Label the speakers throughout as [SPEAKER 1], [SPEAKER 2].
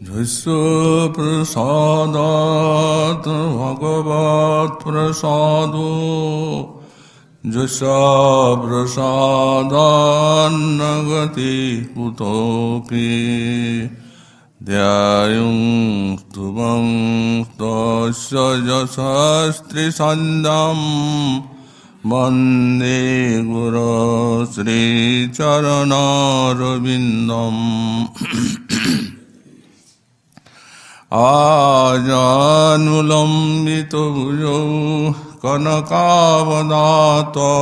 [SPEAKER 1] यस्य प्रसादात् भगवत्प्रसादो यस्य प्रसादान्न गति कुतोऽपि ध्यायुं स्तुवं तस्य यशस्त्रिसन्ध्यं वन्दे गुरो श्रीचरणारविन्दम् आजानुलम्बितभुजौ कनकावदातौ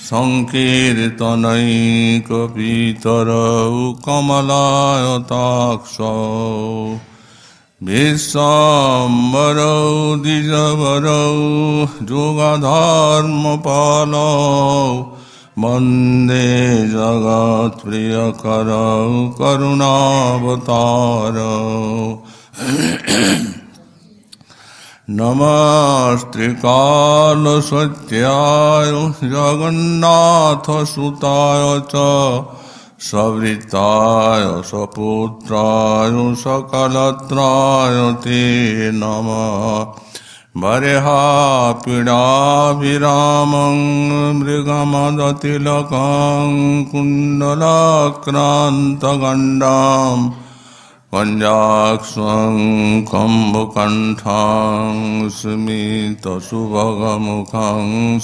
[SPEAKER 1] संकीर्तनैकपितरौ कमलायताक्षौ विश्वाम्बरौ द्विजवरौ जुगधर्मपालौ वन्दे जगत्प्रियकरौ करुणावतारौ नमस्त्रिकालसत्याय जगन्नाथसुताय च सवृताय सपुत्राय सकलत्राय ते नमः बर्हापीडाभिरामं मृगमदतिलकं कुण्डलाक्रान्तगण्डां कञ्जाक्षं कम्बुकण्ठं स्मितसुभगमुखं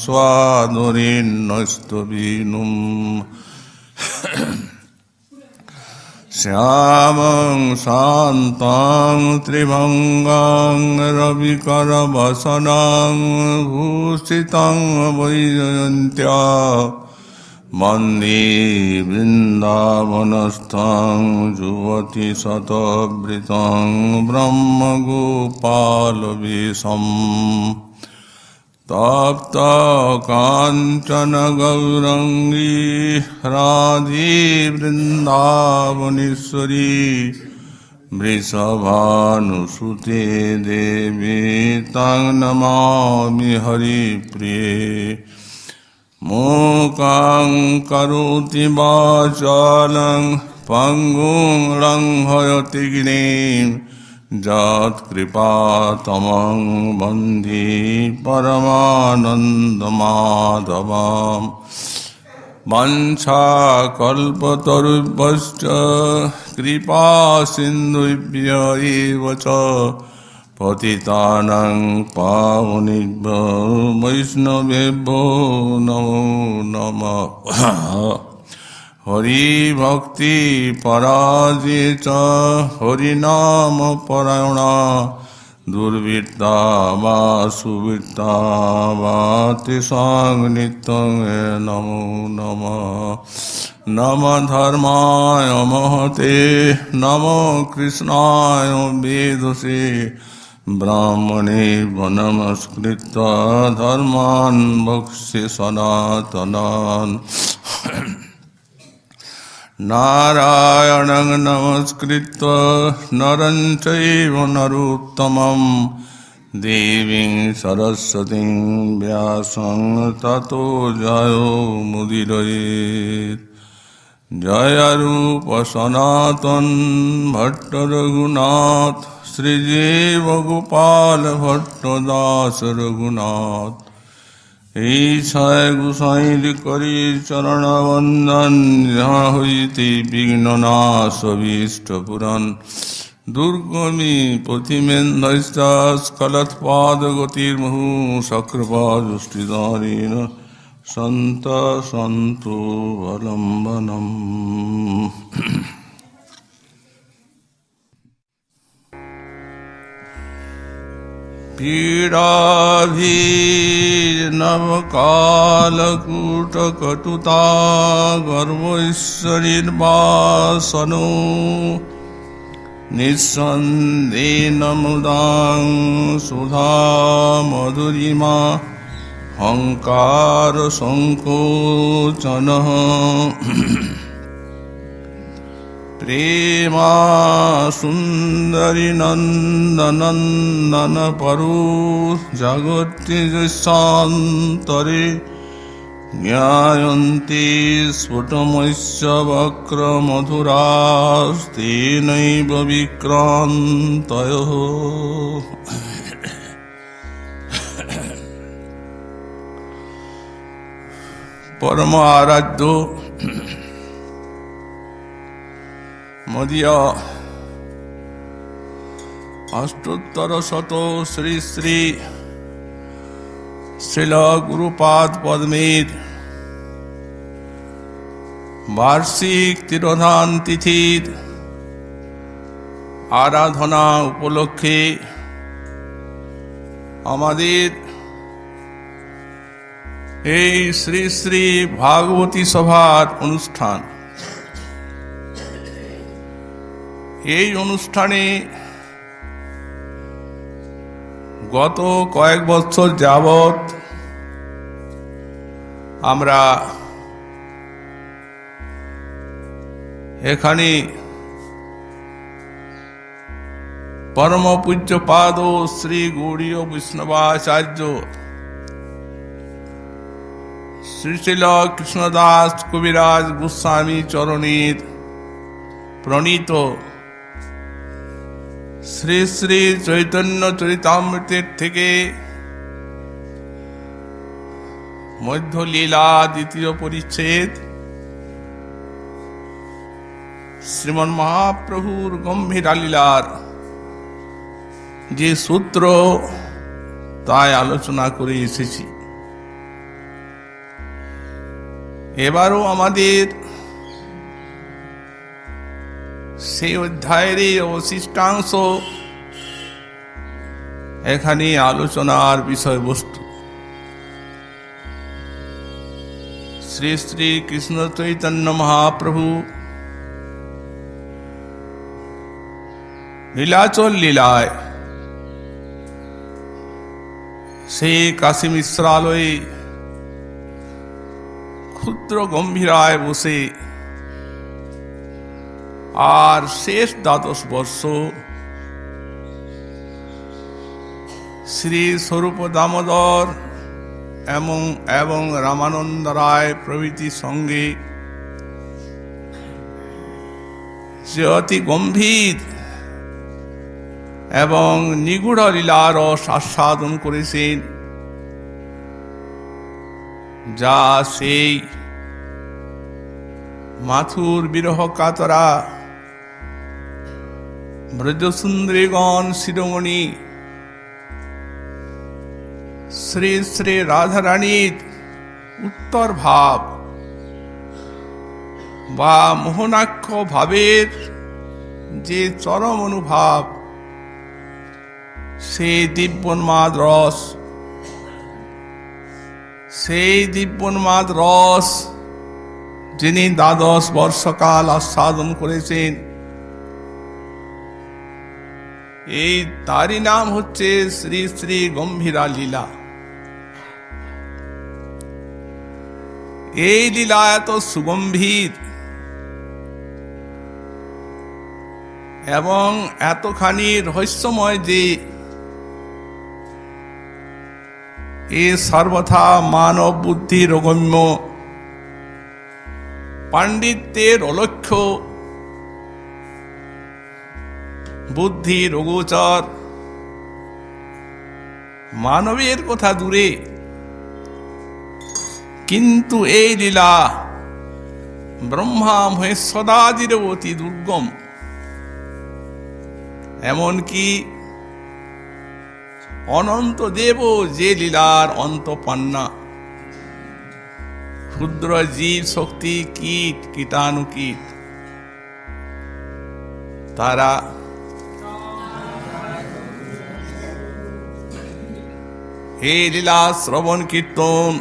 [SPEAKER 1] स्वादुरीन्नस्तवीनुम् श्यामं शान्तं त्रिभङ्गं रविकरवसनं भूषितं वैजयन्त्या वन्दे वृन्दावनस्थं युवतिशतवृतं ब्रह्मगोपालवेशम् तप्तकाञ्चन गौरङ्गी राधे वृन्दावनेश्वरी वृषभानुसुते देवी तं नमामि हरिप्रिये मूकं करोति वाचालं पङ्गुं लङ्घयति गिरिं यत्कृपातमं वन्दे परमानन्दमाधवम् वञ्छाकल्पतरुभ्यश्च कृपासिन्धुभ्य एव च पतितानां पावनेभ्यो वैष्णवेभ्यो नमो नमः हरिभक्ति पराजे च हरिनाम परायणा दुर्वृत्ता वा सुवृत्ता वा तेषां नित्यं नमो नमः नमः धर्माय महते नमो कृष्णाय वेदसे ब्राह्मणे नमस्कृत्य धर्मान् वक्ष्ये सनातनान् नारायणं नमस्कृत्य नरं चैव नरोत्तमं देवीं सरस्वतीं व्यासं ततो जयो मुदीरयेत् जय रूप सनातन भट्ट रघुनाथ श्रीजीव गोपाल भट्ट दास रघुनाथ ईशाय गुसाई करी चरण वंदन जहाँ हुई विघ्ननाश अभीष्ट पुराण दुर्गमी पथिमेन्धस्कलत्पाद गतिर्मुहु शक्रपादुष्टिधारेण संत संतो अवलंबनम् पीडाभिनवकालकूटकटुता गर्वैश्वर्यनिर्वासनो निस्सन्देन मुदां सुधा मधुरिमा हंकार संकोचनः प्रेमा सुंदरी नंदनंदन परो जगति शांतरे জ্ঞায়ন্তি স্ফুটমস্য বক্রমধুরাস্তেনৈব বিক্রান্তয়ঃ। পরম আরাধ্য মদীয় অষ্টোত্তর শত শ্রী শ্রী শ্রীল গুরুপাদ পদ্মের বার্ষিক তিরোধান তিথির আরাধনা উপলক্ষে আমাদের এই শ্রী শ্রী ভাগবতী সভার অনুষ্ঠান। এই অনুষ্ঠানে গত কয়েক বছর যাবৎ আমরা এখানে পরম পূজ্যপাদ শ্রী গৌড়ীয় বৈষ্ণবাচার্য শ্রীশৈল কৃষ্ণদাস কবিরাজ গোস্বামী চরণের প্রণীত শ্রী শ্রী চৈতন্য চরিতামৃতের থেকে মধ্যলীলা দ্বিতীয় পরিচ্ছেদ শ্রীমন মহাপ্রভুর গম্ভীরা লীলার যে সূত্র তাই আলোচনা করে এসেছি। এবারও আমাদের সেই অধ্যায়ের অবশিষ্টাংশ এখানে আলোচনার বিষয়বস্তু। শ্রী শ্রী কৃষ্ণ চৈতন্য মহাপ্রভু নীলাচল লীলায় সেই কাশী মিশ্রালয়ে ক্ষুদ্র গম্ভীরায় বসে আর শেষ দ্বাদশ বর্ষ শ্রী স্বরূপ দামোদর এবং রামানন্দ রায় প্রভৃতির সঙ্গে যে অতি গম্ভীর এবং নিগুড় লীলার রস আস্বাদন করেছেন, যা সেই মাথুর বিরহ কাতরা ব্রজসুন্দরীগণ শিরোমণি শ্রী শ্রী রাধারানীর উত্তর ভাব বা মোহনাক্ষ ভাবের যে চরম অনুভাব, সেই দিব্যোন্মাদ রস, সেই দিব্যোন্মাদ রস যিনি দ্বাদশ বর্ষকাল আস্বাদন করেছেন, এই তারই নাম হচ্ছে শ্রী শ্রী গম্ভীরা লীলা। এই লীলা এত সুগম্ভীর এবং এতখানি রহস্যময় যে এ সর্বথা মানব বুদ্ধির অগম্য, পাণ্ডিত্যের অলক্ষ্য, বুদ্ধির অগোচর, মানবের কথা দূরে, কিন্তু এই লীলা ব্রহ্মা মহেশ্বরাদির অতি দুর্গম। এমনকি অনন্ত দেব যে লীলার অন্ত পান না, ক্ষুদ্র জীব শক্তি কীট কীটাণুকীট তারা এই লীলা শ্রবণ কীর্তন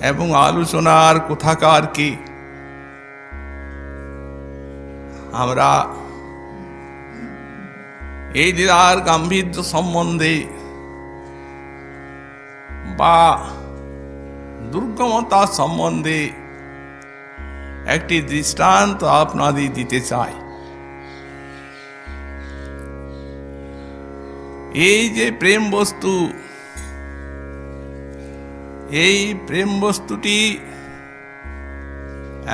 [SPEAKER 1] এবং আলোচনার কোথাকার কি আমরা এই লীলার গাম্ভীর্য সম্বন্ধে বা দুর্গমতা সম্বন্ধে একটি দৃষ্টান্ত আপনাদের দিতে চাই। এই যে প্রেম বস্তু, এই প্রেম বস্তুটি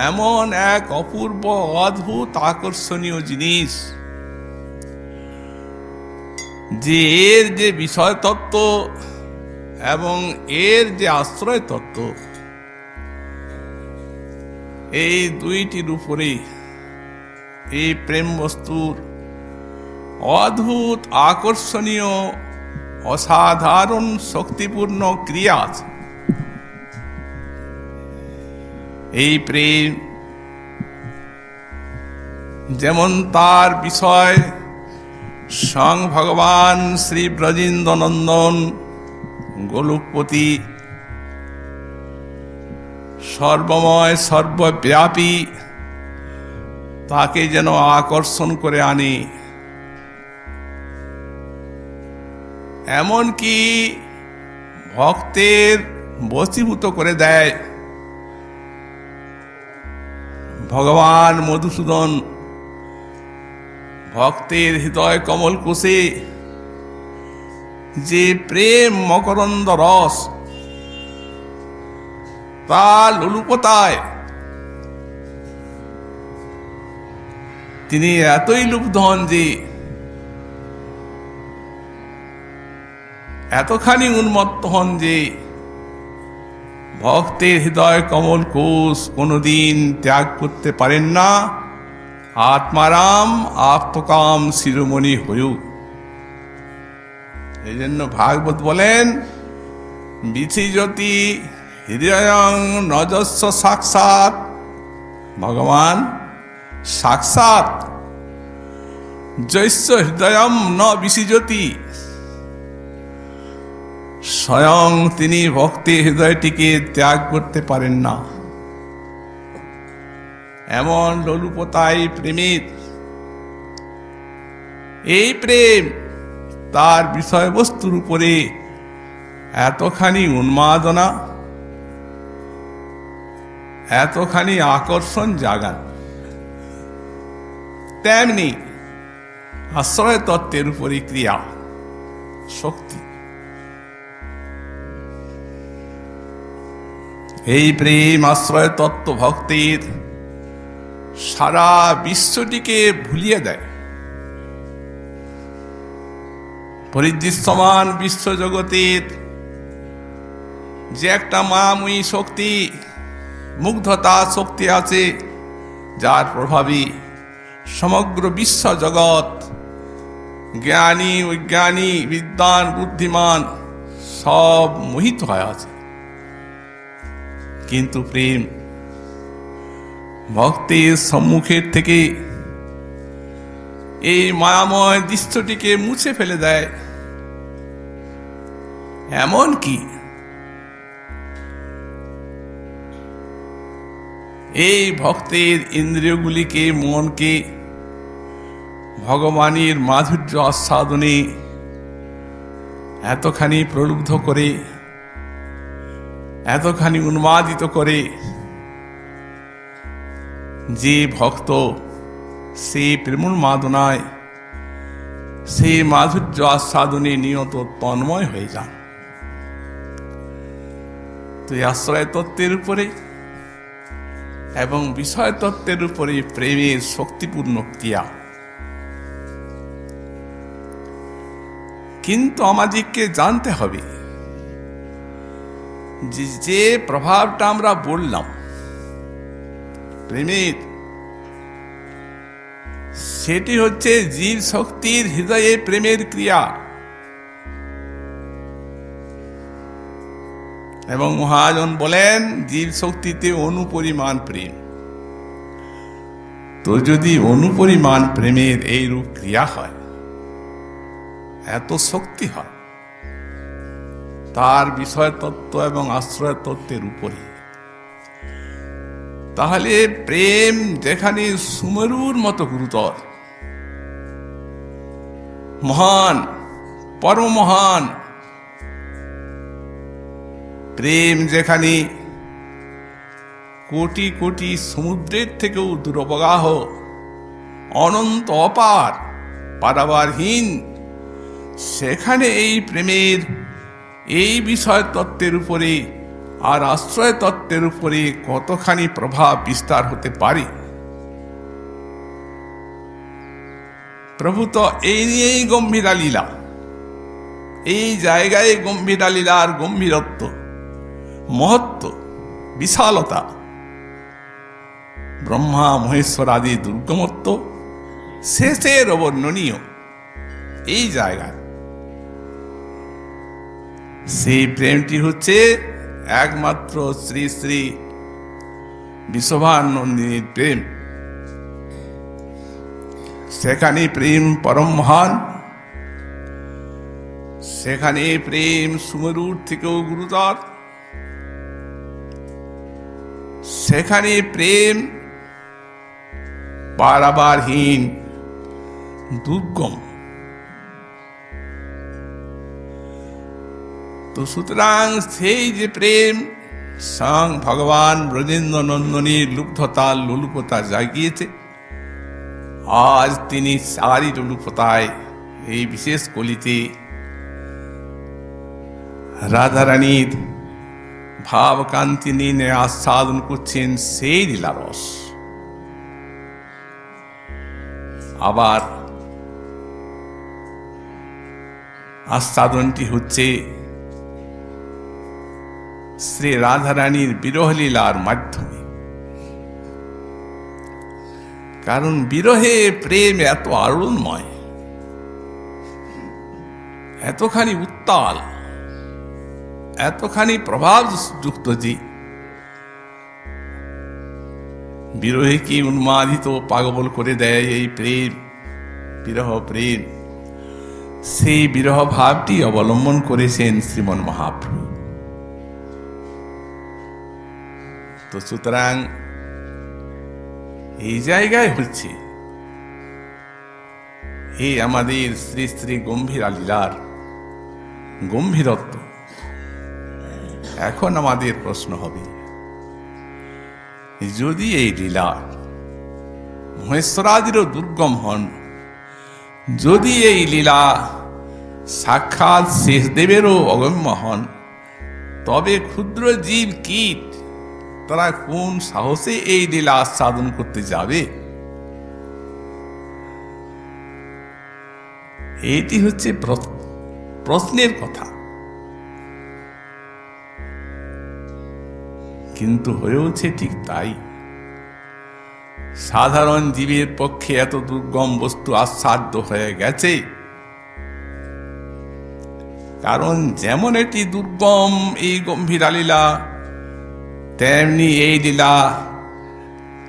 [SPEAKER 1] এমন এক অপূর্ব অদ্ভুত আকর্ষণীয় জিনিস যে এর যে বিষয় তত্ত্ব এবং এর যে আশ্রয় তত্ত্ব, এই দুইটির উপরে এই প্রেম বস্তুর অদ্ভুত আকর্ষণীয় অসাধারণ শক্তিপূর্ণ ক্রিয়া আছে। এই প্রেম যেমন তার বিষয় স্বয়ং ভগবান শ্রী ব্রজেন্দ্রনন্দন গোলকপতি, সর্বময় সর্বব্যাপী, তাকে যেন আকর্ষণ করে আনে। এমনকি ভক্তের বশীভূত করে দেয়। ভগবান মধুসূদন ভক্তের হৃদয় কমল কোষে যে প্রেম মকরন্দ রস তা লোলুপতায় তিনি এতই লুব্ধ হন যে, এতখানি উন্মত্ত হন যে ভক্তের হৃদয় কমল কোষ কোনদিন ত্যাগ করতে পারেন না। আত্মারাম আপ্তকাম শিরোমণি হয়ু। এই জন্য ভাগবত বলেন, বিচিজ্যোতি হৃদয়ং নজস্ব সাক্ষাৎ। ভগবান সাক্ষাৎ জৈস্য হৃদয়ম ন বিচিজ্যোতি। স্বয়ং তিনি ভক্তের হৃদয়টিকে ত্যাগ করতে পারেন না। এমন লোলুপতাই প্রেমের। এই প্রেম তার বিষয়বস্তুর উপরে এতখানি উন্মাদনা, এতখানি আকর্ষণ জাগান, তেমনি আশ্রয় তত্ত্বের উপরে ক্রিয়া শক্তি। এই প্রেম আশ্রয় তত্ত্ব ভক্তের সারা বিশ্বটিকে ভুলিয়ে দেয়। পরিদৃশ্যমান বিশ্বজগতের যে একটা মায়াময়ী শক্তি, মুগ্ধতা শক্তি আছে, যার প্রভাবে সমগ্র বিশ্ব জগৎ জ্ঞানী অজ্ঞানী বিদ্বান বুদ্ধিমান সব মোহিত হয়ে আছে। কিন্তু প্রেম ভক্তের সম্মুখের থেকে এই মায়াময় দৃশ্যটিকে মুছে ফেলে দেয়। এমন কি এই ভক্তের ইন্দ্রিয়গুলিকে, মনকে ভগবানের মাধুর্য আস্বাদনে এতখানি প্রলুব্ধ করে, এতখানি উন্মাদিত করে যে ভক্ত সেই প্রেমোন্মাদনায়, সেই মাধুর্য আস্বাদনে নিয়ত তন্ময় হয়ে যান। তো এই আশ্রয় তত্ত্বের উপরে এবং বিষয় তত্ত্বের উপরে প্রেমের শক্তিপূর্ণ ক্রিয়া। কিন্তু আমাদেরকে জানতে হবে যে প্রভাবটা আমরা বললাম প্রেমের, সেটি হচ্ছে জীব শক্তির হৃদয়ে প্রেমের ক্রিয়া। এবং মহাজন বলেন জীব শক্তিতে অনুপরিমাণ প্রেম। তো যদি অনুপরিমাণ প্রেমের এই রূপ ক্রিয়া হয়, এত শক্তি হয় তার বিষয় তত্ত্ব এবং আশ্রয় তত্ত্বের উপরে, তাহলে প্রেম যেখানে সুমেরুর মতো গুরুতর, মহান, পরম মহান, প্রেম যেখানে কোটি কোটি সমুদ্রের থেকেও দুরবগাহ, অনন্ত অপার, পারাবারহীন, সেখানে এই প্রেমের এই বিষয় তত্ত্বের উপরে আর আশ্রয় তত্ত্বের উপরে কতখানি প্রভাব বিস্তার হতে পারে। প্রভু তো এই নিয়েই গম্ভীরা লীলা, এই জায়গায় গম্ভীরা লীলার গম্ভীরত্ব, মহত্ব, বিশালতা, ব্রহ্মা মহেশ্বর আদি দুর্গমত্ব শেষের অবর্ণনীয় এই জায়গায়। সেই প্রেমটি হচ্ছে একমাত্র শ্রী শ্রী বিশ্বভানন্দিনীর প্রেম। সেখানে প্রেম পরম মহান, সেখানে প্রেম সুমেরুর থেকেও গুরুতর, সেখানে প্রেম পারাবারহীন, দুর্গম। তো সুতরাং সেই যে প্রেম স্বয়ং ভগবান ব্রজেন্দ্র নন্দনীর লুব্ধতা লোলুপতা জাগিয়েছে, আজ তিনি সারি লোলুপতায় এই বিশেষ কলিতে রাধারানীর ভাবকান্তি নিয়ে আস্বাদন করছেন সেই লীলারস। আবার আস্বাদনটি হচ্ছে শ্রী রাধারানীর বিরহ লীলার মাধ্যমে। কারণ বিরহে প্রেম এত আরুণময়, এতখানি উত্তাল, এতখানি প্রভাবযুক্ত যে বিরহে কি উন্মাদিত পাগল করে দেয় এই প্রেম, বিরহ প্রেম। সেই বিরহ ভাবটি অবলম্বন করেছেন শ্রীমন মহাপ্রভু। তো সুতরাং এই জায়গায় হচ্ছে এই আমাদের শ্রী শ্রী গম্ভীরা লীলার গম্ভীরত্ব। এখন আমাদের প্রশ্ন হবে, যদি এই লীলা মহেশ্বরাদিরও দুর্গম হন, যদি এই লীলা সাক্ষাৎ শেষদেবেরও অগম্য হন, তবে ক্ষুদ্র জীব কীট তারা কোন সাহসে এই লীলা আস্বাদন করতে যাবে? এইটি হচ্ছে প্রশ্নের কথা। কিন্তু হয়েওছে ঠিক তাই। সাধারণ জীবের পক্ষে এত দুর্গম বস্তু আস্বাদ্য হয়ে গেছে। কারণ যেমন এটি দুর্গম এই গম্ভীরা লীলা, তেমনি এই লীলা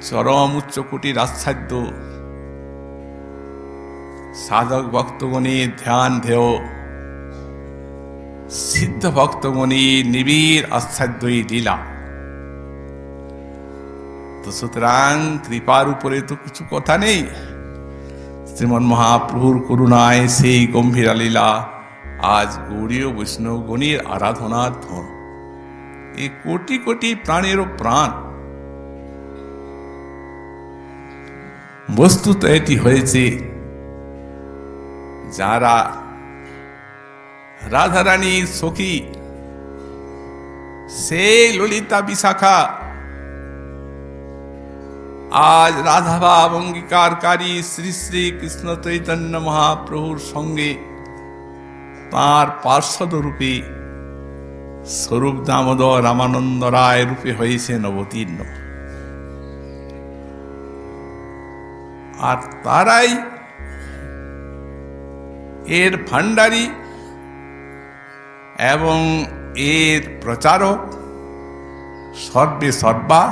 [SPEAKER 1] চরম উচ্চকোটির আস্বাদ্য। সাধক ভক্তগণের ধ্যান ধেয়, সিদ্ধ ভক্তগণের নিবিড় আস্বাদ্য এই লীলা। তো সুতরাং কৃপার উপরে তো কিছু কথা নেই। শ্রীমন মহাপ্রভুর করুণায় সেই গম্ভীরা লীলা আজ গৌড়ীয় বৈষ্ণবগণের আরাধনার ধন। এই কোটি কোটি প্রাণেরও প্রাণ। বস্তুত এটি হয়েছে যারা রাধারানীর সখী, সেই ললিতা বিশাখা আজ রাধাভাব অঙ্গীকারকারী শ্রী শ্রী কৃষ্ণ চৈতন্য মহাপ্রভুর সঙ্গে তাঁর পার্ষদ রূপে স্বরূপ দামোদর রামানন্দ রায় রূপে হয়েছেন অবতীর্ণ। আর তারাই এর ভান্ডারী এবং এর প্রচারক সর্বে সর্বা।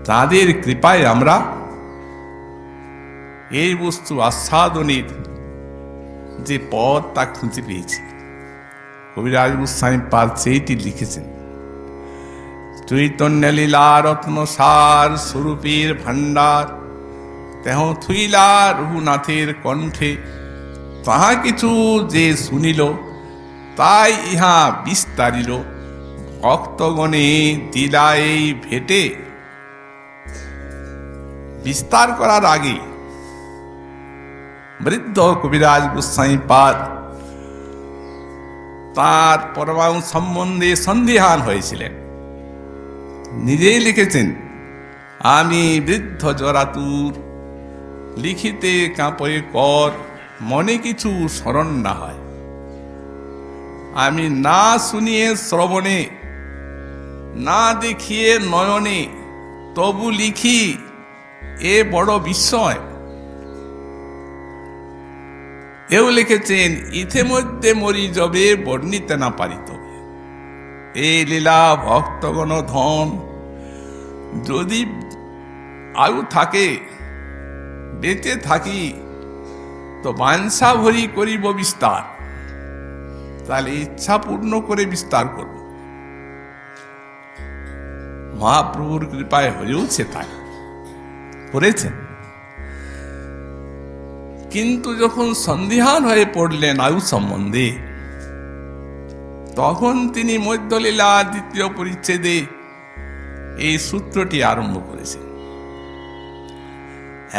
[SPEAKER 1] তাদের কৃপায় আমরা এই বস্তু আস্বাদনের যে পথ তা খুঁজে পেয়েছি। কবিরাজ গোস্বামী পাদ সেইটি লিখেছেন, চৈতন্য লীলা রত্ন সার স্বরূপের ভাণ্ডার, তেহ থুইলা রঘুনাথের কণ্ঠে, তাহা কিছু যে শুনিল তাই ইহা বিস্তারিল, ভক্তগণে দিলা এই ভেটে। বিস্তার করার আগে বৃদ্ধ কবিরাজ গোস্বামী পাদ তার পরমাণু সম্বন্ধে সন্দিহান হয়েছিলেন। নিজেই লিখেছেন, আমি বৃদ্ধ জরাতুর, লিখিতে কাঁপে কর, মনে কিছু স্মরণ না হয়। আমি না শুনিয়ে শ্রবণে, না দেখিয়ে নয়নে, তবু লিখি এ বড় বিস্ময়। এও লিখেছেন, ইতিমধ্যে মরি যবে বর্ণিতে না পারিত। এই লীলা ভক্তগণ ধন, যদি আয়ু থাকে, বেঁচে থাকি, তো বাঞ্ছা ভরি করিব বিস্তার। তাহলে ইচ্ছা পূর্ণ করে বিস্তার করব। মহাপ্রভুর কৃপায় হয়েওছে তাই, করেছেন। কিন্তু যখন সন্দিহান হয়ে পড়লেন আয়ু সম্বন্ধে, তখন তিনি মধ্যলীলা দ্বিতীয় পরিচ্ছেদে এই সূত্রটি আরম্ভ করেছেন।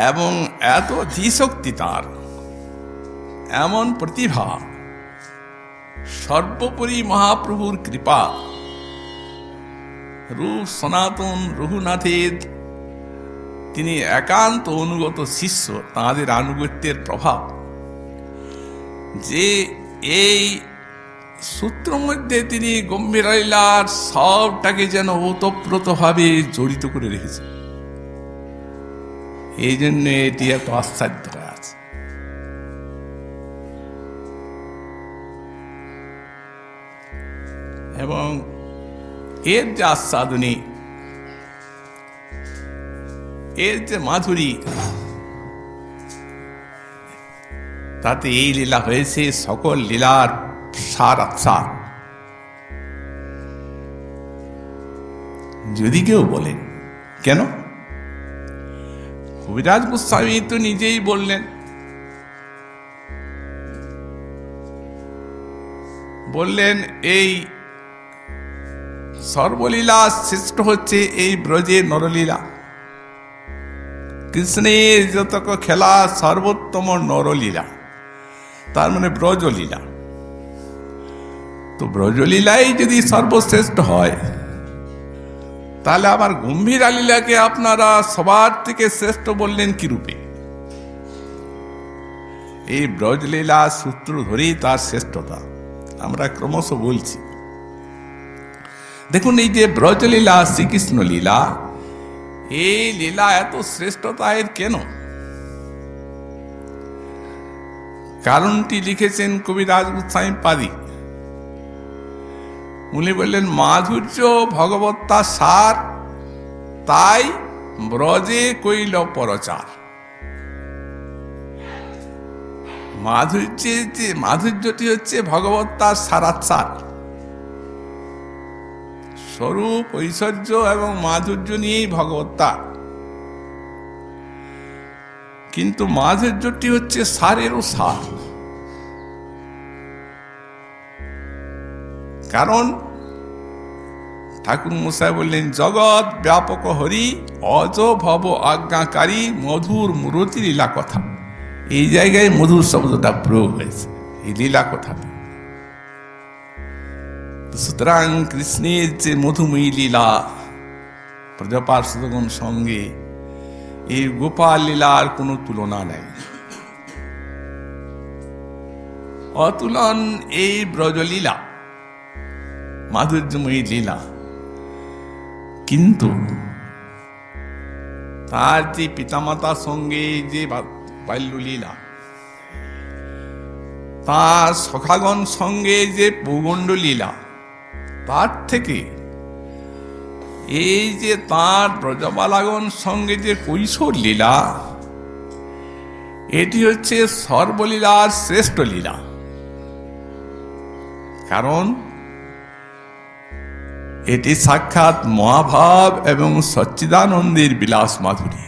[SPEAKER 1] এবং এত ধীশক্তি তার, এমন প্রতিভা, সর্বোপরি মহাপ্রভুর কৃপা, রূপ সনাতন রঘুনাথের তিনি একান্ত অনুগত শিষ্য, তাঁদের আনুগত্যের প্রভাব, যে এই সূত্র মধ্যে তিনি গম্ভীর লীলার সবটাকে যেন ওতপ্রোতভাবে জড়িত করে রেখেছে। এই জন্য এটি এত আশ্চর্য হয়ে আছে। এবং এর যে আস্বাদনী, এর যে মাধুরী, তাতে এই লীলা হয়েছে সকল লীলার সার আচ্ছার। যদি কেউ বলেন কেন, কবিরাজ গোস্বামী তো নিজেই বললেন, এই সর্বলীলা শ্রেষ্ঠ হচ্ছে এই ব্রজের নরলীলা। কৃষ্ণের যতক খেলা সর্বোত্তম নরলীলা, তার মানে ব্রজলীলা। তো ব্রজলীলাই যদি সর্বশ্রেষ্ঠ হয়, তাহলে আবার গম্ভীরা লীলাকে আপনারা সবার থেকে শ্রেষ্ঠ বললেন কি রূপে? এই ব্রজলীলা সূত্র ধরেই তার শ্রেষ্ঠতা আমরা ক্রমশ বলছি। দেখুন, এই যে ব্রজলীলা, শ্রীকৃষ্ণ লীলা, এই লীলা এত শ্রেষ্ঠতা এর কেন? কারণটি লিখেছেন কবিরাজ গোস্বামী পাদি। উনি বললেন, মাধুর্য ভগবত্তা সার, তাই ব্রজে কইল পরচার। মাধুর্যটি হচ্ছে ভগবত্তার সারাৎসার, স্বরূপ, ঐশ্বর্য এবং মাধুর্য নিয়েই ভগবত্তা। কিন্তু মাধুর্যটি হচ্ছে সারেরও সার। কারণ ঠাকুর মশাই বললেন, জগৎ ব্যাপক হরি, অজ ভব আজ্ঞাকারী, মধুর মূরতি লীলা কথা। এই জায়গায় মধুর শব্দটা প্রয়োগ হয়েছে এই লীলা কথাতে। সুতরাং কৃষ্ণের যে মধুময়ী লীলা প্রজাপার্ষদগণ সঙ্গে, এই গোপাল লীলার কোনো তুলনা নেই, অতুলন এই ব্রজলীলা, মাধুর্যময়ী লীলা। কিন্তু তার যে পিতামাতার সঙ্গে যে বাল্যলীলা, তার সখাগণ সঙ্গে যে পৌগণ্ড লীলা, তার থেকে এই যে তার ব্রজবালাগণ সঙ্গে যে কৈশোর লীলা, এটি হচ্ছে সর্বলীলার শ্রেষ্ঠ লীলা। কারণ এটি সাক্ষাৎ মহাভাব এবং সচ্চিদানন্দের বিলাস মাধুরী।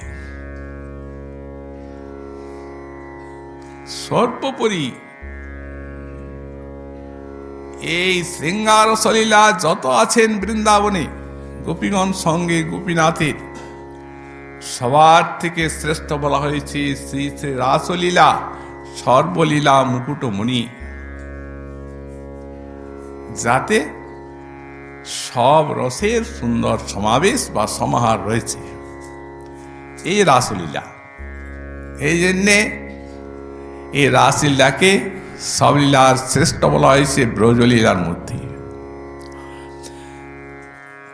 [SPEAKER 1] সর্বোপরি এই শৃঙ্গার সলীলা যত আছেন বৃন্দাবনে গোপীগণ সঙ্গে গোপীনাথের, সবার থেকে শ্রেষ্ঠ বলা হয়েছে শ্রী শ্রী রাসলীলা, সর্বলীলা মুকুটমণি। যাতে সব রসের সুন্দর সমাবেশ বা সমাহার রয়েছে এই রাসলীলা। এই জন্যে এই রাসলীলাকে সব লীলার শ্রেষ্ঠ বলা হয়েছে ব্রজলীলার মধ্যে।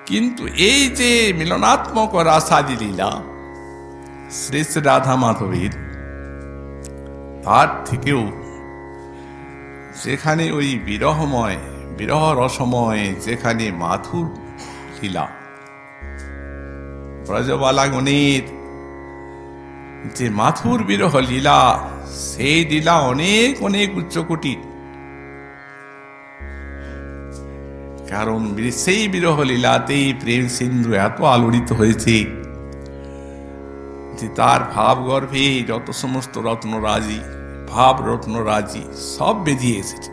[SPEAKER 1] কিন্তু এই যে মিলনাত্মক রাসাদি লীলা শ্রী শ্রী রাধা মাধবীর, তার থেকেও যেখানে ওই বিরহ রসময় যেখানে মাথুর লীলা, ব্রজবালাগণের যে মাথুর বিরহ লীলা, সেই লীলা অনেক অনেক উচ্চকোটির। কারণ সেই বিরহ লীলাতেই প্রেম সিন্ধু এত আলোড়িত হয়েছে যে তার ভাব গর্ভে যত সমস্ত রত্নরাজি, ভাব রত্নরাজি সব বেরিয়ে এসেছে।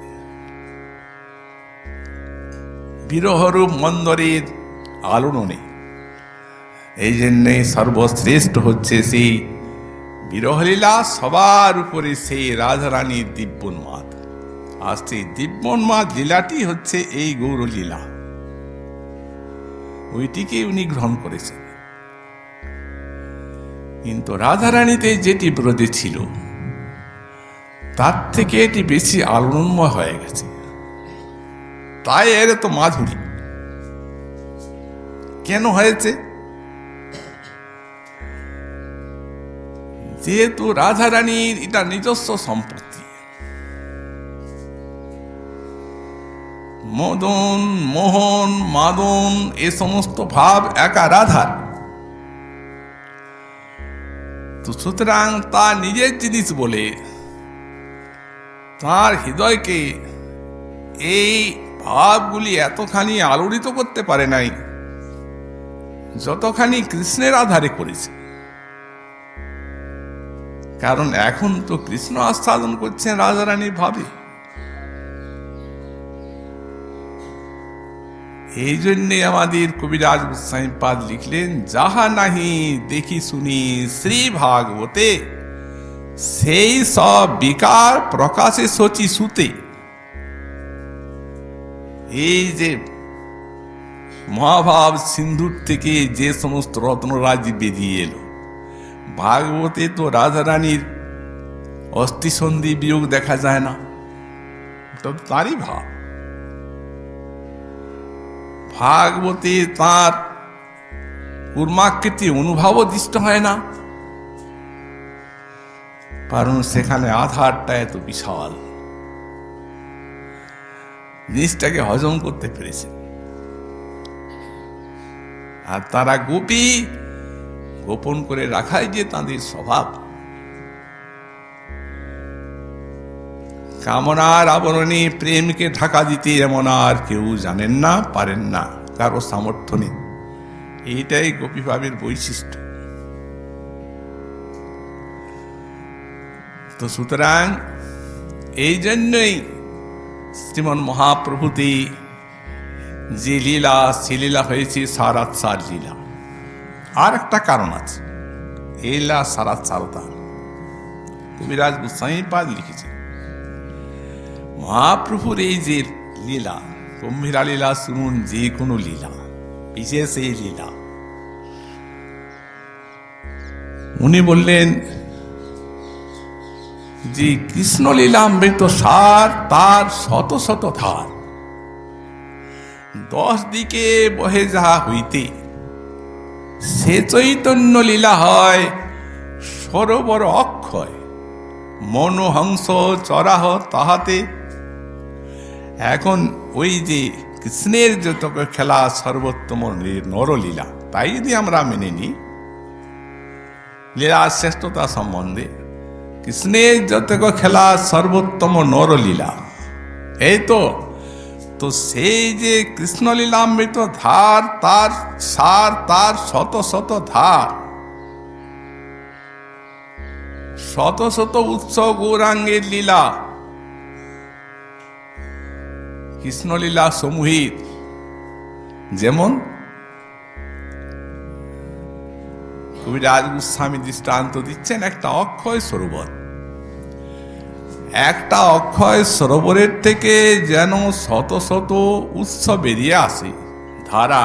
[SPEAKER 1] বিরহরূপ মন্দরের আলোড়নে এই জন্যে সর্বশ্রেষ্ঠ হচ্ছে সেই বিরহলীলা, সবার উপরে সেই রাধারানীর দিব্যোন্মাদ। আর সেই দিব্যোন্মাদ লীলাটি হচ্ছে এই গৌরলীলা, ওইটিকে উনি গ্রহণ করেছেন। কিন্তু রাধারানীতে যেটি ব্রজে ছিল তার থেকে এটি বেশি আলোড়নময় হয়ে গেছে, তাই এর তো মাধুরী। কেন হয়েছে? যেহেতু রাধারানীর এটা নিজস্ব সম্পত্তি। মদন, মোহন, মাদন এ সমস্ত ভাব একা রাধার। তো সুতরাং তার নিজের জিনিস বলে তার হৃদয়কে এই ভাবগুলি এতখানি আলোড়িত করতে পারে নাই যতখানি কৃষ্ণের আধারে করেছে। কারণ এখন তো কৃষ্ণ আস্বাদন করছেন রাধারানীর ভাবে। এই জন্যে আমাদের কবিরাজ গোস্বামীপাদ লিখলেন, যাহা নাহি দেখি শুনি শ্রী ভাগবতে, সেই সব বিকার প্রকাশে সচি সুতে। এই যে মহাভাব সিন্ধুর থেকে যে সমস্ত রত্নরাজি বেরিয়ে এলো, ভাগবতে তো রাধারানীর অস্থিসন্ধি বিয়োগ দেখা যায় না, তারই ভাব। ভাগবতে তাঁর কর্মাকৃতি অনুভবও দৃষ্ট হয় না, কারণ সেখানে আধারটা এত বিশাল, জিনিসটাকে হজম করতে পেরেছে। আর তারা গোপী গোপন করে রাখাই যে তাদের স্বভাব। কামনার আবরণে প্রেমকে ঢাকা দিতে এমন আর কেউ জানেন না, পারেন না, কারো সামর্থ্য নেই। এইটাই গোপীভাবের বৈশিষ্ট্য। তো সুতরাং এই জন্যই শ্রীমন মহাপ্রভুতে যে লীলা, সে লীলা হয়েছে সারাৎসার লীলা। আর একটা কারণ আছে, এই লীলা সারাৎসারতা কবিরাজ গোস্বামীপাদ লিখেছেন। মহাপ্রভুর এই যে লীলা, গম্ভীরা লীলা শুনুন, যে কোনো লীলা, বিশেষ এই লীলা, উনি বললেন যে কৃষ্ণ লীলামৃত সার তার শত শত ধার, 10 দিকে বহে যাহা হইতে, সে চৈতন্য লীলা হয় সরোবর অক্ষয়, মনোহংস চরাহ তাহাতে। এখন ওই যে কৃষ্ণের যত খেলা সর্বোত্তম নরলীলা, তাই যদি আমরা মেনে নিই লীলার শ্রেষ্ঠতা সম্বন্ধে, কৃষ্ণের যত খেলা সর্বোত্তম নরলীলা, এই তো সেই যে কৃষ্ণলীলামৃত ধার, তার সার, তার শত শত ধার, শত শত উৎস গৌরাঙ্গের লীলা, কৃষ্ণলীলা সমূহের। যেমন কবিরাজ গোস্বামী দৃষ্টান্ত দিচ্ছেন একটা অক্ষয় সরোবর। একটা অক্ষয় সরোবরের থেকে যেন শত শত উৎস বেরিয়ে আসে ধারা,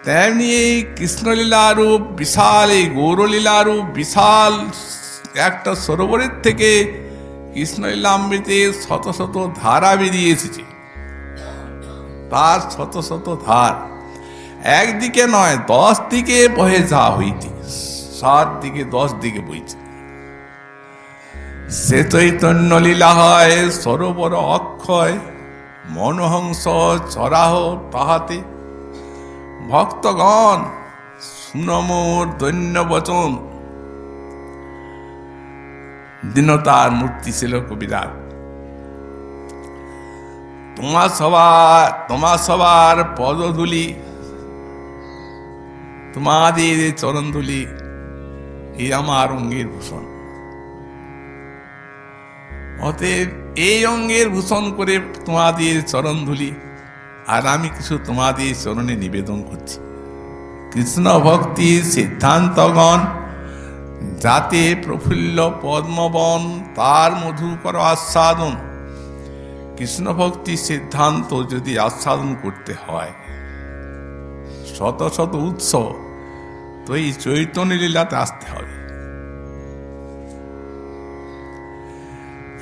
[SPEAKER 1] তেমনি এই কৃষ্ণলীলারূপ বিশাল, এই গৌরলীলারূপ বিশাল একটা সরোবরের থেকে কৃষ্ণলীলামৃতের শত শত ধারা বেরিয়ে এসেছে। তার শত শত ধার একদিকে নয় 10 দিকে বহে যা হইতে, 7 দিকে 10 দিকে বইছে। সে চৈতন্য লীলা হয় সরোবর অক্ষয়, মনোহংস চরাহ তাহাতে। ভক্তগণ সুনমোর দৈন্য বচন। দীনতার মূর্তি ছিল কবিরাজ। তোমার সবার পদধূলি, তোমাদের চরণ ধুলি, এই আমার অঙ্গের ভূষণ। অতএব এই অঙ্গের ভূষণ করে তোমাদের চরণ ধুলি, আর আমি কিছু তোমাদের চরণে নিবেদন করছি। কৃষ্ণ ভক্তি সিদ্ধান্তগণ যাতে প্রফুল্ল পদ্মবন, তার মধুকর আস্বাদন। কৃষ্ণ ভক্তি সিদ্ধান্ত যদি আস্বাদন করতে হয়, শত শত উৎস, তো এই চৈতন্য লীলাতে আসতে হবে।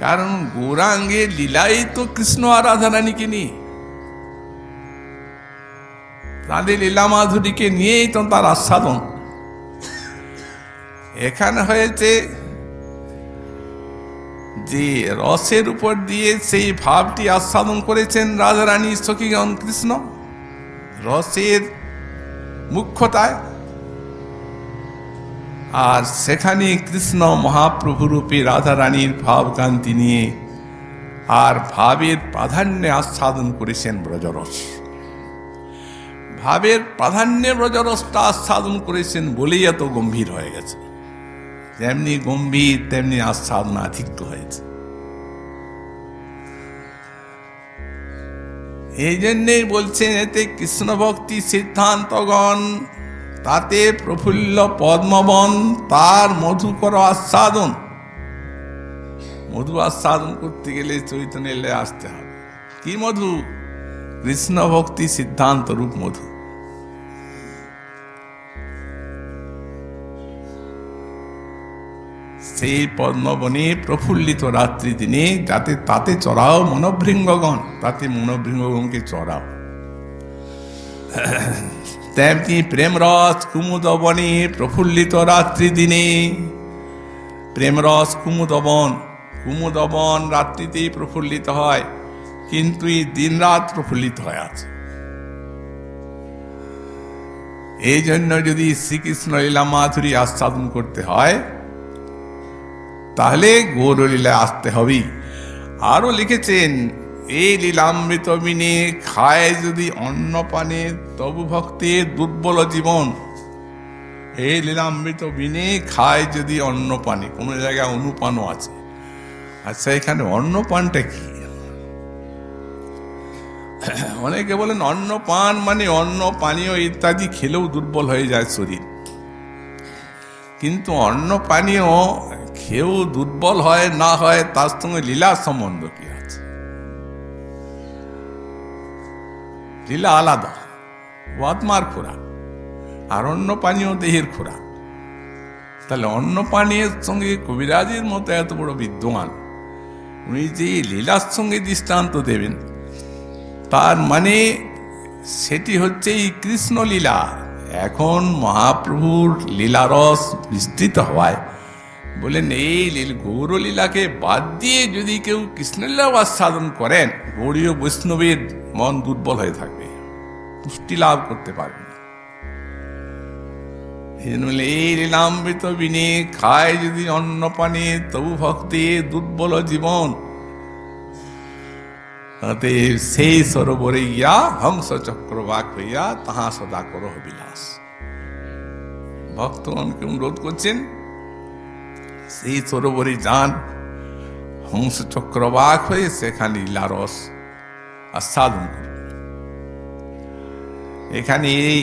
[SPEAKER 1] কারণ গৌরাঙ্গের লীলাই তো কৃষ্ণ আর রাধারানীকে নিয়ে, তাদের লীলা মাধুরীকে নিয়েই তো তার আস্বাদন। এখানে হয়েছে যে রসের উপর দিয়ে সেই ভাবটি আস্বাদন করেছেন রাধারানী সখীগণ কৃষ্ণ, রসের মুখ্যতায়। আর সেখানে কৃষ্ণ মহাপ্রভু রূপে রাধারানীর ভাবকান্তি নিয়ে আর ভাবের প্রাধান্যে আস্বাদন করেছেন ব্রজরস। ভাবের প্রাধান্যে ব্রজরসটা আস্বাদন করেছেন বলেই এত গম্ভীর হয়ে গেছে। যেমনি গম্ভীর তেমনি আস্বাদনাধিক্য হয়েছে। এই জন্যেই বলছেন এতে কৃষ্ণ ভক্তি সিদ্ধান্তগণ তাতে প্রফুল্ল পদ্মবন, তার মধুকর আস্বাদন। মধু আস্বাদন করতে গেলে চৈতন্য লীলায় আসতে হবে। কি মধু? কৃষ্ণ ভক্তি সিদ্ধান্ত রূপ মধু। সেই পদ্মবনে প্রফুল্লিত রাত্রি দিনে যাতে তাতে চড়াও মনোভৃঙ্গগণ, তাতে মনোভৃঙ্গগণকে চড়াও। তেমনি প্রেমরস কুমুদবনে প্রফুল্লিত রাত্রি দিনে, প্রেমরস কুমুদবন, কুমুদবন রাত্রিতেই প্রফুল্লিত হয়, কিন্তু এই দিন রাত প্রফুল্লিত হয়ে আছে। এই জন্য যদি শ্রীকৃষ্ণ লীলা মাধুরী আস্বাদন করতে হয়, তাহলে গৌরলীলায় আসতে হবে। আরো লিখেছেন, এই লীলামৃত বিনে খায় যদি অন্ন পানে, তবু ভক্তের দুর্বল জীবন। এই লীলামৃত বিনে খায় যদি অন্ন পানে, কোন জায়গায় অনুপানও আছে। আচ্ছা, এখানে অন্নপানটা কি? অনেকে বলেন অন্নপান মানে অন্ন পানীয় ইত্যাদি খেলেও দুর্বল হয়ে যায় শরীর। কিন্তু অন্ন পানীয় খেয়েও দুর্বল হয় না হয়, তার সঙ্গে লীলার সম্বন্ধ কি আছে? লীলা আলাদা, আত্মার খোরাক, আর অন্ন পানীয় দেহের খোরাক। তাহলে অন্ন পানীয়ের সঙ্গে কবিরাজের মতো এত বড় বিদ্বান উনি যে লীলার সঙ্গে দৃষ্টান্ত দেবেন, তার মানে সেটি হচ্ছে এই কৃষ্ণ লীলা। এখন মহাপ্রভুর লীলারস বিস্তৃত হওয়ায় বলেন, এই গৌরলীলাকে বাদ দিয়ে যদি কেউ কৃষ্ণলীলা আস্বাদন করেন, গৌড়ীয় বৈষ্ণবের মন দুর্বল হয়ে থাকবে, পুষ্টি লাভ করতে পারবে না। এই লীলামৃত বিনে খায় যদি অন্ন পানে, তবু ভক্তের দুর্বল জীবন। সেই সরোবরে গিয়া হংস চক্রবাক হইয়া তাহা সদা করো বিলাস। ভক্তগণকে অনুরোধ করছেন, সেই সরোবরে যান, হংস চক্রবাক হয়ে সেখানে লীলারস আস্বাদন করুন। এখানে এই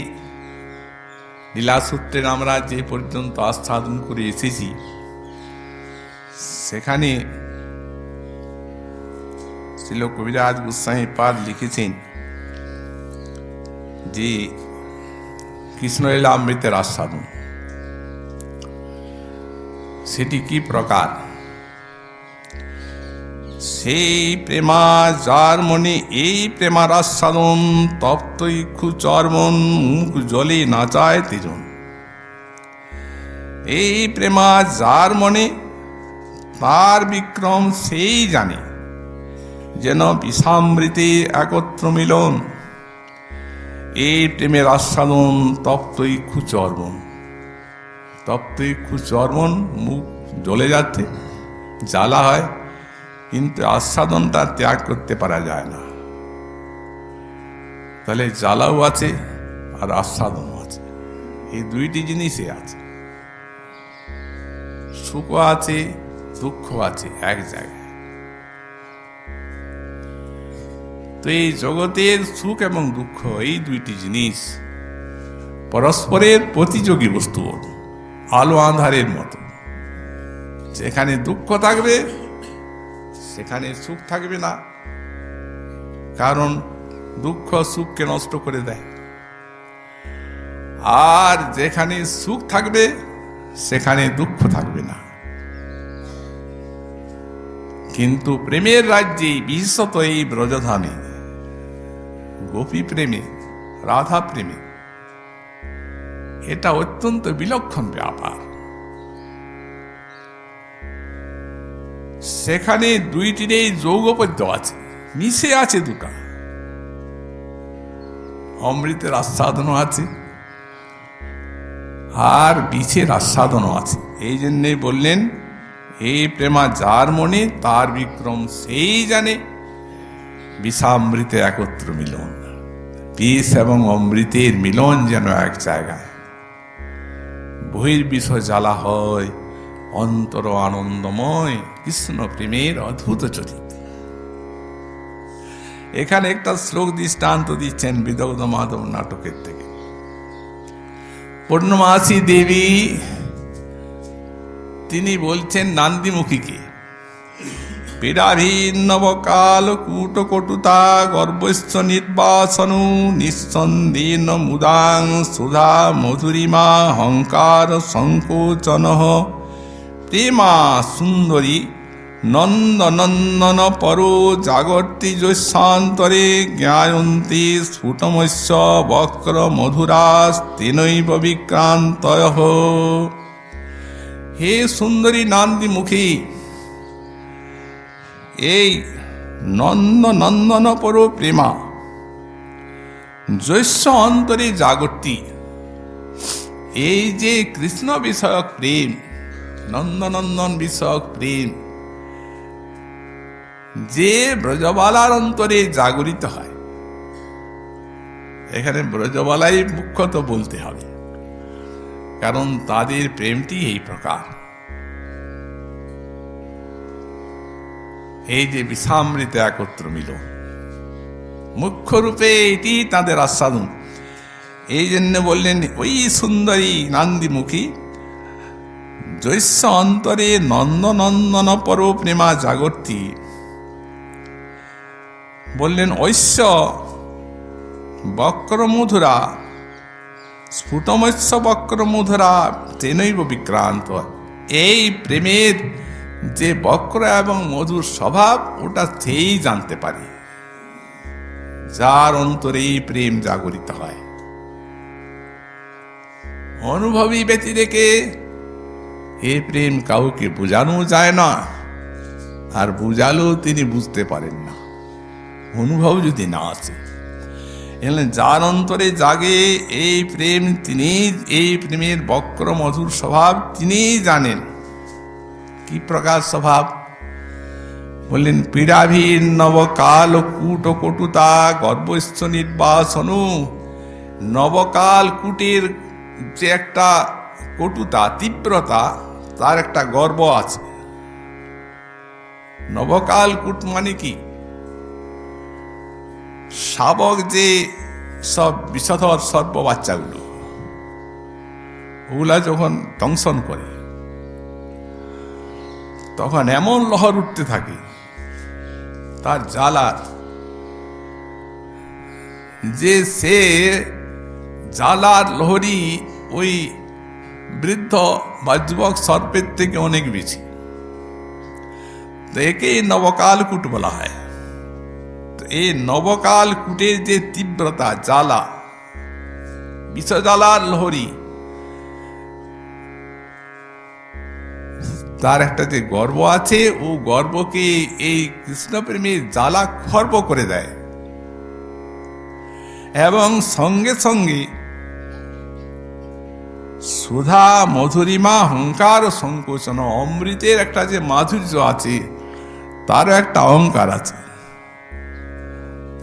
[SPEAKER 1] লীলাসূত্রের আমরা যে পর্যন্ত আস্বাদন করে এসেছি, সেখানে শ্রীল কবিরাজ গোস্বামী পাদ লিখেছেন যে কৃষ্ণলীলা অমৃতের আস্বাদন সেটি কি প্রকার। সেই প্রেমা যার মনে এই প্রেমার আস্বাদন, তপ্ত ইক্ষু চর্মন মুখ জলে নাচায় তেজন। এই প্রেমা যার মনে তার বিক্রম সেই জানে, যেন বিষামৃতে একত্র মিলন। এই প্রেমের আস্বাদন তপ্ত ইক্ষু চর্মন। তপ্ত ইক্ষু চর্মন, মুখ জ্বলে যাচ্ছে, জ্বালা হয়, কিন্তু আস্বাদনটা ত্যাগ করতে পারা যায় না। তাহলে জ্বালাও আছে আর আস্বাদনও আছে, এই দুইটি জিনিসই আছে। সুখ আছে, দুঃখ আছে এক জায়গায়। তো এই জগতের সুখ এবং দুঃখ এই দুইটি জিনিস পরস্পরের প্রতিযোগী বস্তু, আলো আঁধারের মতো। যেখানে দুঃখ থাকবে সেখানে সুখ থাকবে না, কারণ দুঃখ সুখকে নষ্ট করে দেয়। আর যেখানে সুখ থাকবে সেখানে দুঃখ থাকবে না। কিন্তু প্রেমের রাজ্যে, বিশেষত এই ব্রজধামে, গোপী প্রেমে, রাধা প্রেমে, এটা অত্যন্ত বিলক্ষণ ব্যাপার। সেখানে দুইটিরই যৌগপদ্য আছে, মিশে আছে দুটা। অমৃতের আস্বাদনও আছে আর বিষের আস্বাদনও আছে। এই জন্যে বললেন, এই প্রেমা যার মনে তার বিক্রম সেই জানে, বিষামৃতে একত্র মিলন। বিষ এবং অমৃতের মিলন যেন এক জায়গায়। বহির্বিষ জ্বালা হয়, অন্তর আনন্দময়। কৃষ্ণ প্রেমের অদ্ভুত চরিত্র। এখানে একটা শ্লোক দৃষ্টান্ত দিচ্ছেন বিদগ্ধ মাধব নাটকের থেকে। পূর্ণমাসী দেবী তিনি বলছেন নান্দিমুখীকে, পীড়াভিন্নবকাল কূটকটুতা গর্বস্য নির্বাসনু নিঃসন্দেন মুদাং সুধা মধুরিমা হংকার সংকোচন প্রেমা সুন্দরী নন্দনন্দন পরো জাগর্তি জৈসান্তরে জ্ঞায়ন্তি স্ফুটমস্য বক্র মধুরাস্তেনৈব বিক্রান্তয়। হে সুন্দরী নান্দিমুখী, এই নন্দনন্দন পর প্রেমা জৈস্য অন্তরে জাগর্তি, এই যে কৃষ্ণ বিষয়ক প্রেম, নন্দনন্দন বিষয়ক প্রেম, যে ব্রজবালার অন্তরে জাগরিত হয়। এখানে ব্রজবালাই মুখ্যত বলতে হবে, কারণ তাদের প্রেমটি এই প্রকার। এই যে বিষামৃতে একত্র মিলন, মুখ্য রূপে এটি তাদের আস্বাদন। এই জন্য বললেন, ওই সুন্দরী নান্দিমুখী জৈস্য অন্তরে নন্দনন্দন পর প্রেমা জাগর্তি। বললেন ঐশ্য বক্রমধুরা স্ফুটমস্য বক্রমধুরা তেনৈব বিক্রান্ত। এই প্রেমের যে বক্র এবং মধুর স্বভাব, ওটা সেই জানতে পারে যার অন্তরে এই প্রেম জাগরিত হয়। অনুভবী ব্যক্তি দেখে এই প্রেম কাউকে বোঝানো যায় না, আর বুঝালেও তিনি বুঝতে পারেন না, অনুভব যদি না আছে। যার অন্তরে জাগে এই প্রেম, তিনি এই প্রেমের বক্র মধুর স্বভাব তিনি জানেন। কি প্রকার স্বভাব? বললেন, পীড়াভীর নবকাল কূট কটুতা গর্বস্থ নির্বাসনু। নবকাল কূটের যে একটা কটুতা, তীব্রতা, তার একটা গর্ব আছে। নবকাল কূট মানে কি? শাবক যে সব বিষধর সর্প বাচ্চাগুলো, ওগুলা যখন দংশন করে তখন এমন লহর উঠতে থাকে, তার জ্বালার, যে সে জ্বালার লহরী ওই বৃদ্ধ বা যুবক সর্পের থেকে অনেক বেশি। তো একেই নবকালকূট বলা হয়। তো এই নবকালকূটের যে তীব্রতা, জ্বালা, বিষজ্বালার লহরী, তার একটা যে গর্ব আছে, ও গর্বকে এই কৃষ্ণপ্রেমীর জ্বালা খর্ব করে দেয়। এবং সঙ্গে সঙ্গে সুধা, মধুরিমা, অহংকার ও সংকোচন, অমৃতের একটা যে মাধুর্য আছে, তারও একটা অহংকার আছে।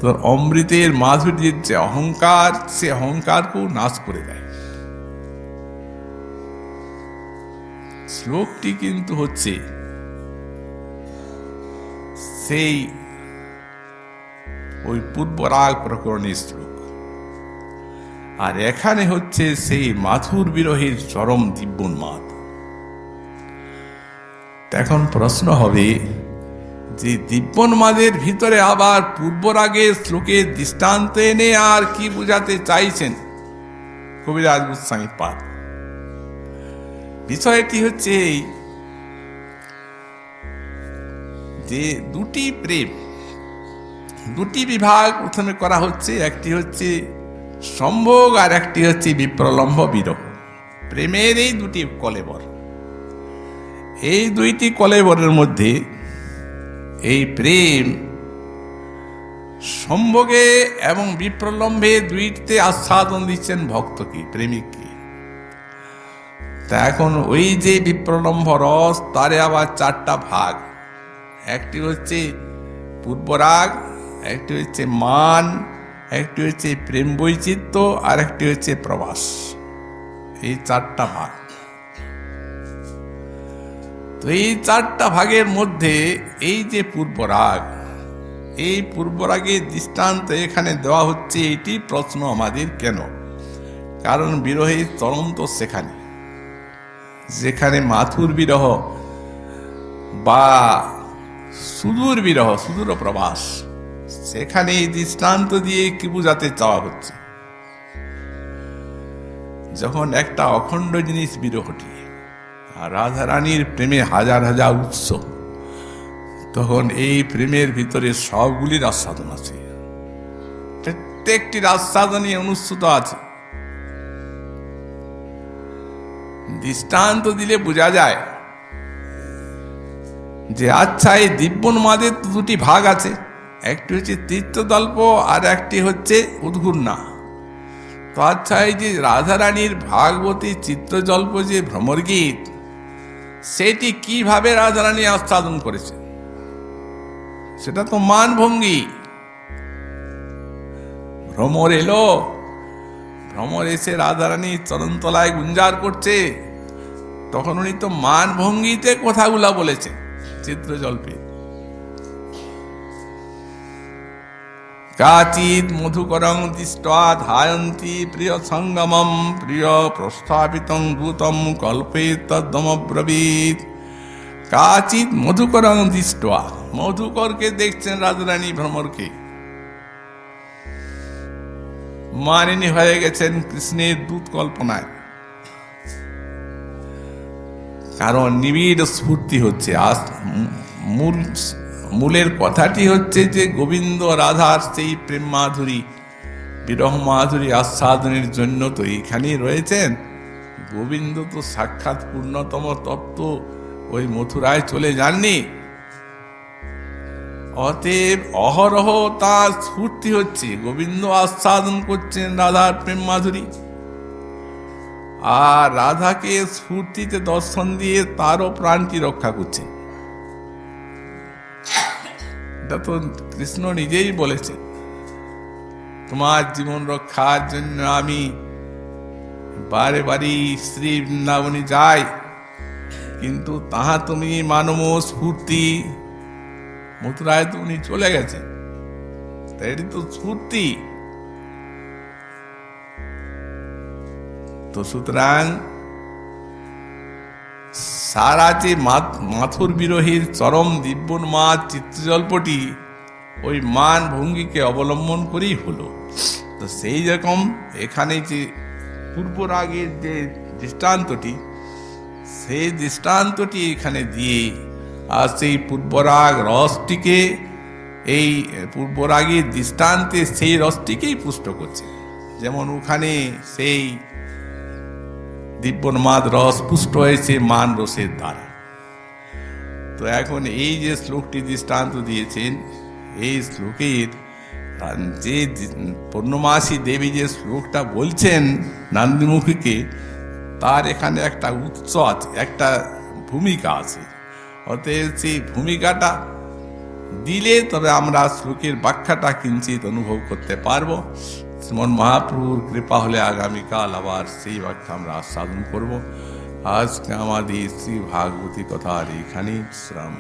[SPEAKER 1] তো অমৃতের মাধুর্যের যে অহংকার, সে অহংকারকেও নাশ করে দেয়। শ্লোকটি কিন্তু হচ্ছে সেই ওই পূর্বরাগ প্রকরণের শ্লোক, আর এখানে হচ্ছে সেই মাথুর বিরহের চরম দিব্যোন্মাদ। এখন প্রশ্ন হবে যে দিব্যোন্মাদের ভিতরে আবার পূর্বরাগের শ্লোকের দৃষ্টান্ত এনে আর কি বুঝাতে চাইছেন কবিরাজ গোস্বামী পাদ? বিষয়টি হচ্ছে এই যে দুটি প্রেম, দুটি বিভাগ প্রথমে করা হচ্ছে। একটি হচ্ছে সম্ভোগ আর একটি হচ্ছে বিপ্রলম্ব বিরহ। প্রেমের এই দুটি কলেবর, এই দুইটি কলেবরের মধ্যে এই প্রেম সম্ভোগে এবং বিপ্রলম্বে দুইটিতে আস্বাদন দিচ্ছেন ভক্তকে, প্রেমিককে। তা এখন ওই যে বিপ্রলম্ব রস, তারে আবার চারটা ভাগ। একটি হচ্ছে পূর্বরাগ, একটি হচ্ছে মান, একটি হচ্ছে প্রেম বৈচিত্র্য, আর একটি হচ্ছে প্রবাস। এই চারটা ভাগ। তো এই চারটা ভাগের মধ্যে এই যে পূর্বরাগ, এই পূর্বরাগের দৃষ্টান্ত এখানে দেওয়া হচ্ছে। এটি প্রশ্ন আমাদের কেন? কারণ বিরহের চরম তো সেখানে, যেখানে মাথুর বিরহ বা সুদূর বিরহ, সুদূর প্রবাস, সেখানে এই দৃষ্টান্ত দিয়ে কি বুঝাতে চাওয়া হচ্ছে? যখন একটা অখণ্ড জিনিস বিরহটি, আর রাধারানীর প্রেমে হাজার হাজার উৎস, তখন এই প্রেমের ভিতরে সবগুলির আস্বাদন আছে, প্রত্যেকটির আস্বাদনই অনুস্যুত আছে। দৃষ্টান্ত দিলে বোঝা যায় যে আচ্ছা, এই দিব্যোন্মাদের দুটি ভাগ আছে, একটি হচ্ছে তীর্থদল্প আর একটি হচ্ছে উদ্ঘূর্ণা। তো আচ্ছা, এই যে রাধারানীর ভাগবতী চিত্রজল্প যে ভ্রমর গীত, সেটি কিভাবে রাধারানী আস্বাদন করেছে? সেটা তো মানভঙ্গি। ভ্রমর এলো, ভ্রমর এসে রাধারানী চরণতলায় গুঞ্জার করছে, তখন উনি তো মানভঙ্গিতে কথাগুলা বলেছে চিত্রজল্পে। কাচিৎ মধুকরং দৃष्ट्वा ধায়ন্তি প্রিয় সঙ্গমম প্রিয় প্রস্থাপিতং দূতম কল্পে তদ্দমব্রবীত। কাচিৎ মধুকরং দৃष्ट्वा, মধুকরকে দেখছেন রাধারানী ভ্রমরকে। মানিনী হয়ে গেছেন কৃষ্ণের দূত কল্পনায়। কারণ নিবিড় স্ফূর্তি হচ্ছে, মূলের কথাটি হচ্ছে যে গোবিন্দ রাধার সেই প্রেম মাধুরী, বিরহ মাধুরী আস্বাদনের জন্য তো এখানেই রয়েছেন। গোবিন্দ তো সাক্ষাৎ পূর্ণতম তত্ত্ব ওই মথুরায় চলে যাননি। অতএব অহরহ তার স্ফূর্তি হচ্ছে, গোবিন্দ আস্বাদন করছেন রাধার প্রেম মাধুরী, আর রাধাকে স্ফূর্তিতে দর্শন দিয়ে তারও প্রাণটি রক্ষা করছেন। এটা তো কৃষ্ণ নিজেই বলেছেন, তোমার জীবন রক্ষার জন্য আমি বারে বারে শ্রী বৃন্দাবনে যাই, কিন্তু তাহা তুমি মানব স্ফূর্তি। মথুরায় তো উনি চলে গেছেন, এটি তো স্ফূর্তি। তো সুতরাং সারা যে মাথুর বিরহীর চরম দিব্যোন্মাদ চিত্রজল্পটি, ওই মান ভঙ্গিকে অবলম্বন করেই হলো। তো সেই রকম এখানে যে পূর্বরাগের যে দৃষ্টান্তটি, সেই দৃষ্টান্তটি এখানে দিয়ে আর সেই পূর্বরাগ রসটিকে, এই পূর্বরাগের দৃষ্টান্তে সেই রসটিকেই পুষ্ট করছে। যেমন ওখানে সেই দিব্যন্মাদ রস পুষ্ট হয়েছে মান রসের দ্বারা। তো এখন এই যে শ্লোকটি দৃষ্টান্ত দিয়েছেন, এই শ্লোকের যে পূর্ণমাসী দেবী যে শ্লোকটা বলছেন নান্দিমুখীকে, তার এখানে একটা উৎস আছে, একটা ভূমিকা আছে। অতএব সেই ভূমিকাটা দিলে তবে আমরা শ্লোকের ব্যাখ্যাটা কিঞ্চিত অনুভব করতে পারবো। শ্রীমন মহাপ্রভুর কৃপা হলে আগামীকাল আবার সেই ব্যাখ্যা আমরা আস্বাদন করব। আজকে আমাদের শ্রী ভাগবতী কথার এখানেই বিশ্রাম।